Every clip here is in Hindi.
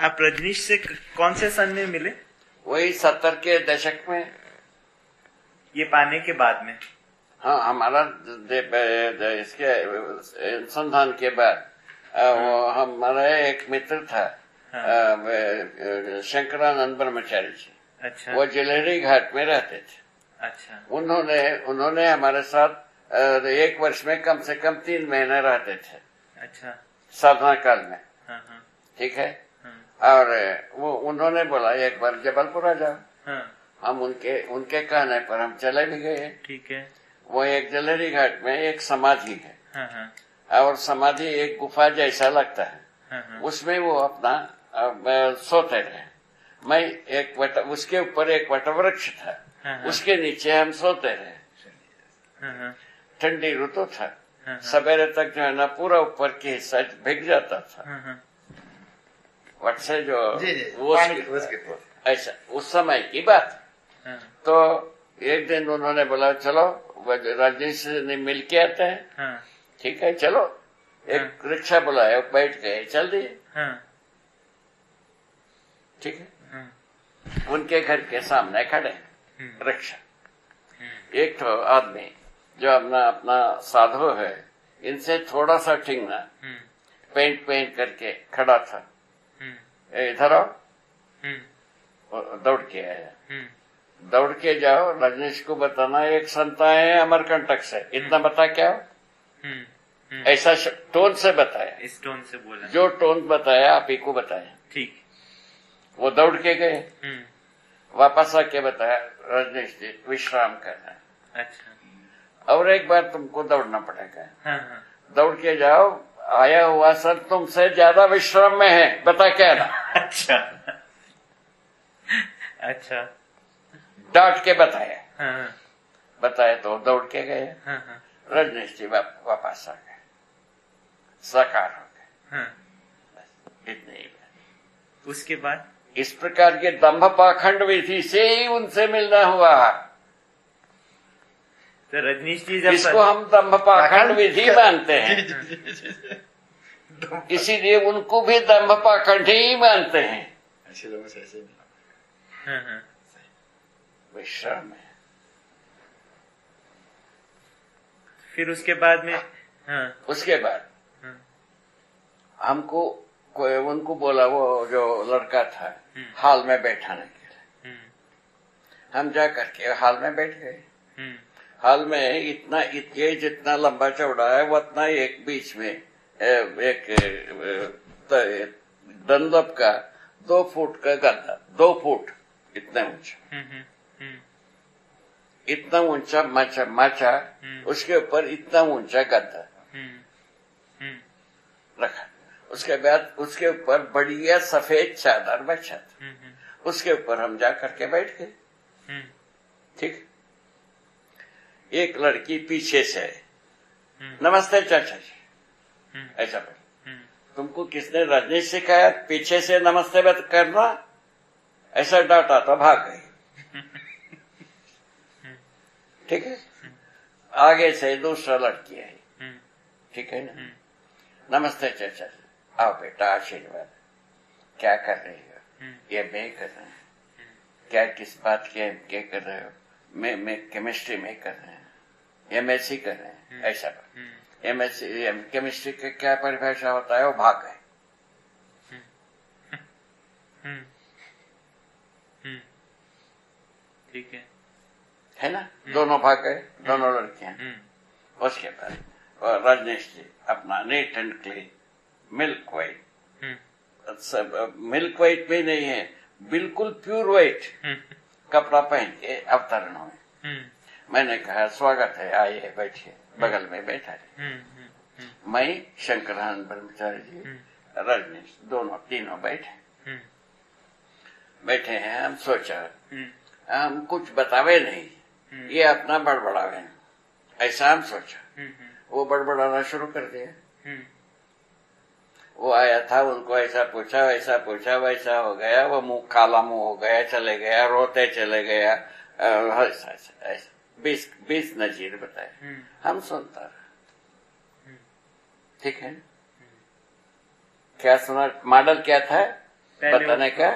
आप रजनीश से कौन से सन में मिले? वही 70 के दशक में। ये पाने के बाद में? हाँ, हमारा इसके अनुसंधान के बाद वो हमारा एक मित्र था, शंकरानंद ब्रह्मचारी जी। अच्छा। वो जलेहरी घाट में रहते थे। अच्छा। उन्होंने हमारे साथ एक वर्ष में कम से कम 3 महीने रहते थे। अच्छा। साधना काल में। हाँ हाँ। ठीक है। और वो उन्होंने बोला एक बार जबलपुर आ जाओ। हाँ। हम उनके कहने पर हम चले भी गए। ठीक है। वो एक जलेहरी घाट में एक समाधि है। हाँ हाँ। और समाधि एक गुफा जैसा लगता है। हाँ हाँ। उसमें वो अपना सोते रहे। मैं उसके ऊपर एक वटवृक्ष था। हाँ हाँ। उसके नीचे हम सोते रहे। हाँ हाँ। ठंडी ऋतु था। हाँ हाँ। सवेरे तक जो है ना पूरा ऊपर की हिस्सा भीग जाता था। हाँ हाँ। वट से जो वो ऐसा उस समय की बात। हाँ। तो एक दिन उन्होंने बोला चलो रजनीश से मिल के आते हैं। हाँ। ठीक है चलो। एक रिक्शा बुलाया, बैठ गए, चल दिए। हाँ। ठीक है। हाँ। उनके घर के सामने खड़े रिक्शा। एक तो आदमी जो अपना साधु है, इनसे थोड़ा सा ठिंगना पेंट करके खड़ा था। इधर आओ। दौड़ के आया। दौड़ के जाओ, रजनीश को बताना एक संत आए हैं अमरकंटक से, इतना बता क्या हो। ऐसा टोन से बताया। इस टोन से बोला। जो टोन बताया आप ही को बताया। ठीक। वो दौड़ के गए। वापस आके बताया रजनीश जी विश्राम करना। अच्छा। और एक बार तुमको दौड़ना पड़ेगा। हाँ हाँ। दौड़ के जाओ, आया हुआ सर तुमसे ज्यादा विश्राम में है, बता क्या ना। अच्छा। अच्छा। डांट के बताया। हाँ। बताया तो दौड़ के गए। हाँ हाँ। रजनीश जी वापस आ गए, साकार हो गए। हाँ। इतनी ही बात। उसके बाद इस प्रकार के दंभ पाखंड विधि से ही उनसे मिलना हुआ। तो रजनीश जी जब इसको हम दंभ पाखंड विधि मानते हैं, इसीलिए उनको भी दंभ पाखंड ही मानते हैं। ऐसे लोगों से ऐसे नहीं। विश्राम है। फिर उसके बाद में उसके बाद हमको उनको बोला, वो जो लड़का था हाल में बैठाने के लिए। हम जा करके हाल में बैठ गए। हाल में ये जितना लंबा चौड़ा है वो उतना एक बीच में एक डंडप का 2 फुट का गद्दा, 2 फुट इतना ऊंचा, इतना ऊंचा माचा, उसके ऊपर इतना ऊंचा गद्दा रखा। उसके बाद उसके ऊपर बढ़िया सफेद चादर बिछा था। उसके ऊपर हम जा करके बैठ गए। ठीक। एक लड़की पीछे से नमस्ते चाचा जी ऐसा बोल। तुमको किसने रजनीश सिखाया पीछे से नमस्ते करना? ऐसा डांटा तो भाग गई। ठीक है। आगे से दूसरा लड़की आई। ठीक है ना। नमस्ते चाचा जी, आओ बेटा आशीर्वाद। क्या कर रही हो? ये मैं कर रहे हैं। क्या किस बात के कर रहे हो? मैं केमिस्ट्री में कर रहे हैं, MSc कर रहे हैं। ऐसा MSc केमिस्ट्री का क्या परिभाषा होता है? वो भाग गए। ठीक है ना। दोनों भाग गए, दोनों लड़कियां। उसके बाद रजनीश जी अपना neat and clean milk white, milk white भी नहीं है, बिल्कुल प्योर वाइट कपड़ा पहन के अवतरण हुए। मैंने कहा स्वागत है, आइए बैठिए। बगल में बैठा है। मैं शंकरानंद ब्रह्मचारी जी, रजनीश, तीनों बैठे हैं। हम सोचा हम कुछ बतावे नहीं, ये अपना बड़बड़ावे, ऐसा हम सोचा। वो बड़बड़ाना शुरू कर दिया। वो आया था, उनको ऐसा पूछा वैसा पूछा, वैसा हो गया। वो मुंह काला मुंह हो गया, चले गया, रोते चले गया। ऐसा 20 नजीर बताए। हम सुनता रहे। ठीक है। क्या सुना? मॉडल क्या था? बताने का।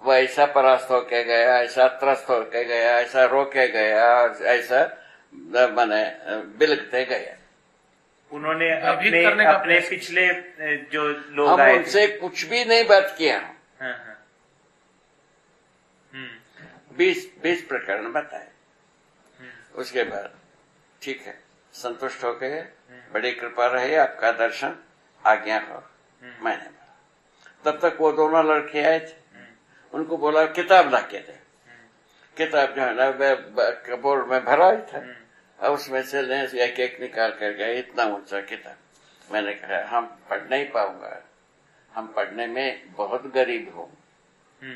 वो ऐसा परास्त होके गया, ऐसा त्रस्त होके गया, ऐसा रोके गया, ऐसा माने बिलखते गया। उन्होंने अपने पिछले जो लोग हम आए उनसे कुछ भी नहीं बात किया। 20 प्रकरण बताए। उसके बाद ठीक है, संतुष्ट हो गए, बड़ी कृपा रही, आपका दर्शन आज्ञा हो। मैंने बोला, तब तक वो दोनों लड़के आए थे, उनको बोला किताब ला के दे। किताब जो है ना कबोर्ड में भरा ही था, और उसमें से एक एक निकाल कर गया, इतना ऊंचा किताब। मैंने कहा हम पढ़ नहीं पाऊंगा, हम पढ़ने में बहुत गरीब हूँ,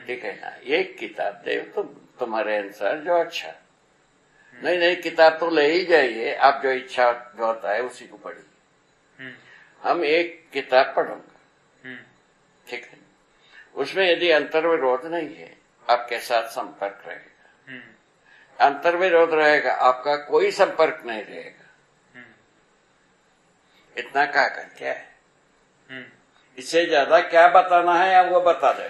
ठीक है ना, एक किताब दे तो तुम्हारे अनुसार जो अच्छा। नहीं किताब तो ले ही जाइए, आप जो इच्छा जो होता है उसी को पढ़िए। हम एक किताब पढ़ूंगा, ठीक है, उसमें यदि अंतर्विरोध नहीं है आपके साथ संपर्क रहेगा, अंतर्विरोध रहेगा आपका कोई संपर्क नहीं रहेगा। इतना कहा कर क्या है, इससे ज्यादा क्या बताना है आप वो बता दे।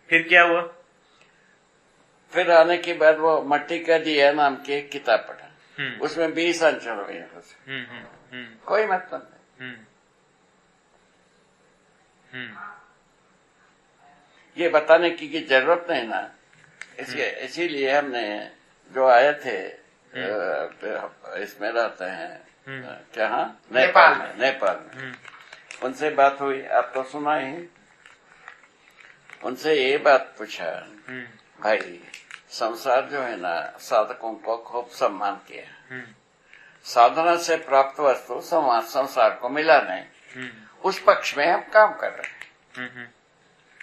फिर क्या हुआ? फिर आने के बाद वो मट्टी का दिया नाम की एक किताब पढ़ा, उसमें 20 अंचल हुए, कोई मतलब नहीं। ये बताने की जरूरत नहीं ना, इसीलिए हमने जो आए थे इसमें रहते हैं क्या, नेपाल में उनसे बात हुई, आप तो सुना ही। उनसे ये बात पूछा, भाई संसार जो है ना साधकों को खूब सम्मान किया, साधना से प्राप्त वस्तु संसार को मिला नहीं, उस पक्ष में हम काम कर रहे हैं,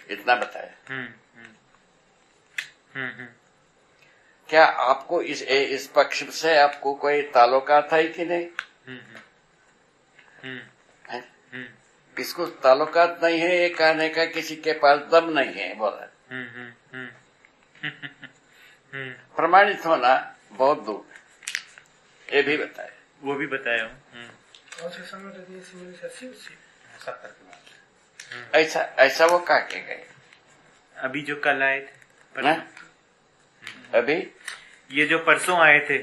इतना बताया। क्या आपको इस पक्ष से आपको कोई ताल्लुकात है कि नहीं? इसको ताल्लुकात नहीं है ये कहने का किसी के पास दम नहीं है, बोला। प्रमाणित होना बहुत दूर है, ये भी बताया, वो भी बताया। ऐसा वो कहा के गए। अभी जो कल आए थे, अभी ये जो परसों आए थे,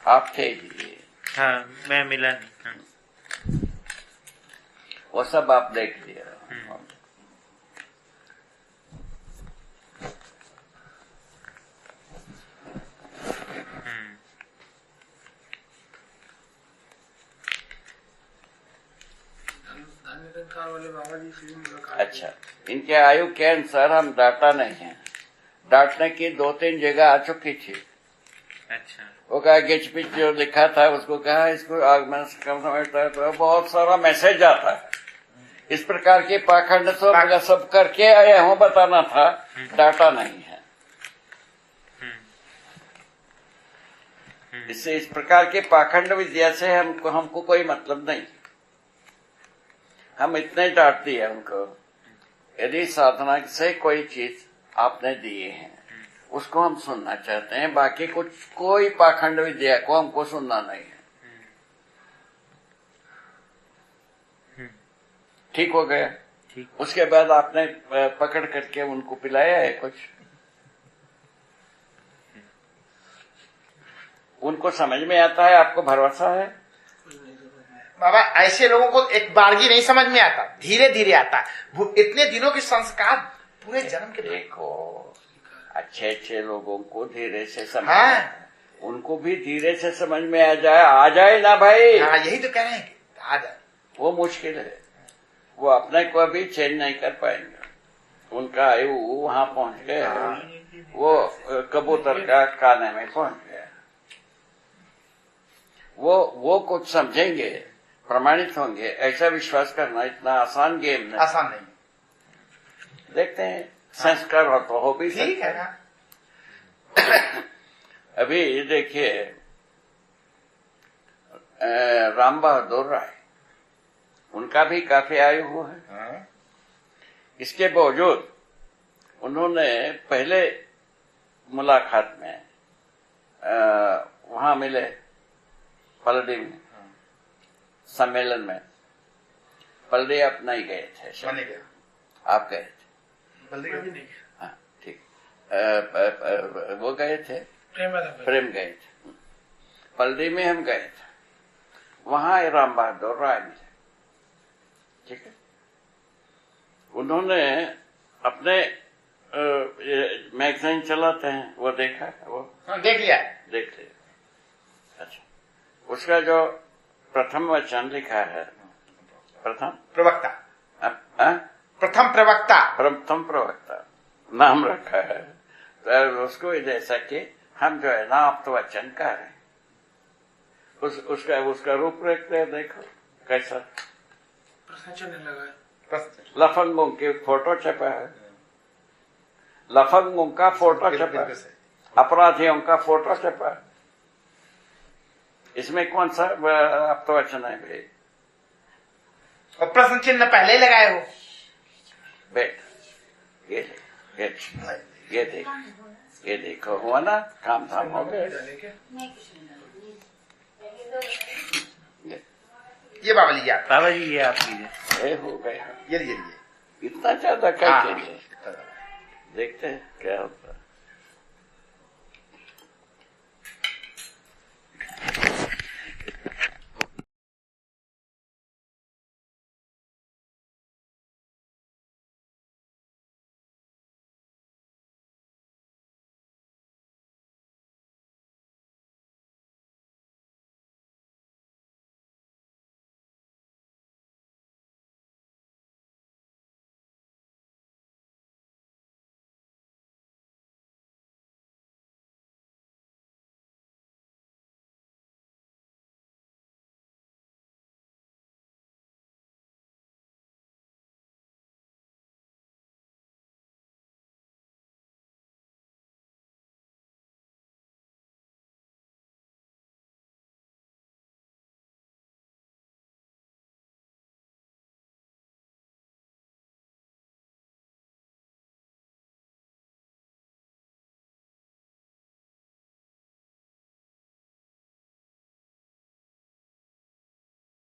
आप थे जी? हाँ, मैं मिला नहीं। वो सब आप देख लिया। अच्छा, इनके आयु के अनुसार हम डाटा नहीं है, डांटने की 2-3 जगह आ चुकी थी। अच्छा, वो कहा गिच पिच जो लिखा था उसको कहा इसको आगमन से कम समझता है, तो बहुत सारा मैसेज आता है। इस प्रकार के पाखंड तो सब करके आया हूँ, बताना था, डाटा नहीं है। इससे इस प्रकार के पाखंड विद्या से हमको कोई मतलब नहीं। हम इतने डांट दिए उनको, यदि साधना से कोई चीज आपने दिए हैं उसको हम सुनना चाहते हैं, बाकी कुछ कोई पाखंड विद्या को हमको सुनना नहीं है। ठीक हो गया। ठीक। उसके बाद आपने पकड़ करके उनको पिलाया है कुछ, उनको समझ में आता है, आपको भरोसा है? बाबा ऐसे लोगों को एक बारगी नहीं समझ में आता, धीरे धीरे आता है। वो इतने दिनों के संस्कार पूरे जन्म के। देखो अच्छे लोगों को धीरे से समझ, उनको भी धीरे से समझ में आ जाए ना भाई। हाँ, यही तो कह रहे हैं कि आ जाए। वो मुश्किल है, वो अपने को भी चेंज नहीं कर पाएंगे। उनका आयु वहां पहुंच गया, वो कबूतर का खाने में पहुंच गया। वो कुछ समझेंगे, प्रमाणित होंगे, ऐसा विश्वास करना इतना आसान गेम नहीं। आसान नहीं। देखते हैं, संस्कार हो तो हो भी ठीक है ना। अभी देखिए राम बहादुर राय, उनका भी काफी आयु हुआ है। इसके बावजूद उन्होंने पहले मुलाकात में वहां मिले पलड़ी में सम्मेलन में, पल्ली आप नहीं गए थे? मैं नहीं गया। आप गए थे? बल्दी का भी नहीं गया। हाँ ठीक। वो गए थे, प्रेम गए थे। पल्ली में हम गए थे, वहां राम बहादुर राय मिले। ठीक है, उन्होंने अपने मैगजीन चलाते हैं, वो देखा है? वो देख लिया। देख लिया। अच्छा, उसका जो प्रथम वचन लिखा है, प्रथम प्रवक्ता, प्रथम प्रवक्ता नाम रखा है, तो उसको जैसा कि हम जो है ना आप तो वचन कह रहे हैं, उसका रूपरेख देखो कैसा। लफंगों की फोटो छपा है, लफंगों का फोटो छपा है, अपराधियों का फोटो छपा है। इसमें कौन सा आप तो वचन है भाई? और प्रश्न चिन्ह पहले ही लगाए हो। बैठ, ये देखो, हुआ ना, काम धाम हो गया। ये बाबा लीजिए आप। बाबा जी ये आप लीजिए। ये हो गया। ये लीजिए। इतना ज्यादा कैसे? देखते हैं क्या होता है।